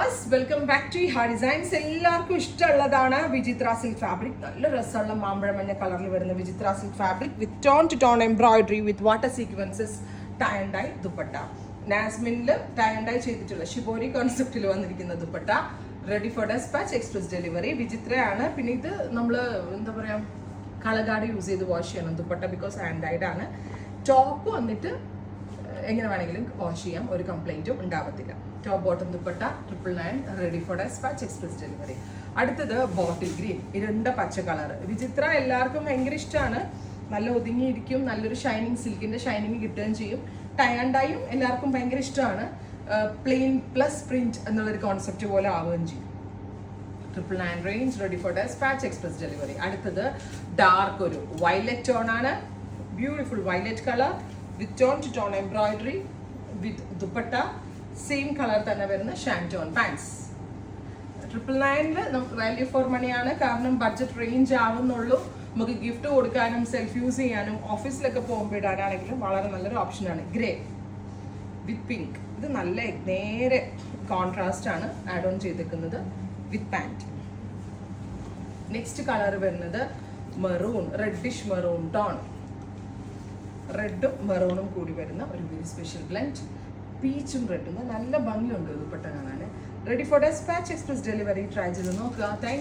Viewers, welcome back to ഹാ designs. എല്ലാവർക്കും ഇഷ്ടമുള്ളതാണ് വിചിത്ര സിൽക്ക് ഫാബ്രിക്. നല്ല രസമുള്ള മാമ്പഴ മഞ്ഞ കളറിൽ വരുന്ന Vichitra silk fabric with tone to tone embroidery with water sequences, tie and dye dupatta. നാസ്മിനിൽ ടൈ ആൻഡ് ഡൈ ചെയ്തിട്ടുള്ള ഷിബോരി കോൺസെപ്റ്റിൽ വന്നിരിക്കുന്ന dupatta, ready for dispatch, express delivery. വിചിത്രയാണ്. പിന്നെ ഇത് നമ്മൾ എന്താ പറയുക, കളകാട് യൂസ് ചെയ്ത് വാഷ് ചെയ്യണം ദുപ്പട്ട, ബിക്കോസ് ഹാൻഡ് ഡൈഡ് ആണ്. ടോപ്പ് വന്നിട്ട് എങ്ങനെ വേണമെങ്കിലും വാഷ് ചെയ്യാം, ഒരു കംപ്ലൈൻറ്റും ഉണ്ടാവത്തില്ല. Top bottom dupatta 999, ready for dispatch, express delivery. അടുത്തത് ബോട്ടിൽ ഗ്രീൻ, ഇരുണ്ട പച്ച കളർ. വിചിത്ര എല്ലാവർക്കും ഭയങ്കര ഇഷ്ടമാണ്. നല്ല ഒതുങ്ങിയിരിക്കും, നല്ലൊരു ഷൈനിങ്, സിൽക്കിന്റെ ഷൈനിങ് കിട്ടുകയും ചെയ്യും. ടൈ ആൻഡ് ഡൈയും എല്ലാവർക്കും ഭയങ്കര ഇഷ്ടമാണ്. പ്ലെയിൻ പ്ലസ് പ്രിന്റ് എന്നുള്ളൊരു കോൺസെപ്റ്റ് പോലെ ആവുകയും ചെയ്യും. 999 range, ready for dispatch, express delivery. അടുത്തത് ഡാർക്ക് ഒരു വയലറ്റ് ടോൺ ആണ്. Beautiful violet colour with tone to tone embroidery with dupatta, same colour തന്നെ വരുന്ന ഷാൻറ്റോൺ പാൻസ്. 999 നമുക്ക് വാല്യൂ ഫോർ മണിയാണ്, കാരണം ബഡ്ജറ്റ് റേഞ്ച് ആവുന്നുള്ളൂ. നമുക്ക് ഗിഫ്റ്റ് കൊടുക്കാനും സെൽഫ് യൂസ് ചെയ്യാനും ഓഫീസിലൊക്കെ പോകുമ്പോൾ ഇടാനാണെങ്കിലും വളരെ നല്ലൊരു ഓപ്ഷനാണ്. ഗ്രേ വിത്ത് പിങ്ക്, ഇത് നല്ല നേരെ കോൺട്രാസ്റ്റ് ആണ് ആഡ് ഓൺ ചെയ്തിരിക്കുന്നത് വിത്ത് പാൻറ്. നെക്സ്റ്റ് കളർ വരുന്നത് മെറൂൺ, റെഡിഷ് മെറൂൺ ടോൺ. റെഡും മെറൂണും കൂടി വരുന്ന ഒരു വെരി സ്പെഷ്യൽ ബ്ലെൻഡ്. പീച്ചും റെഡും നല്ല ഭംഗിയുണ്ട് ദുപ്പട്ട കാണാൻ. Ready for dispatch, express delivery. Try ചെയ്ത് നോക്കുക. Thank U.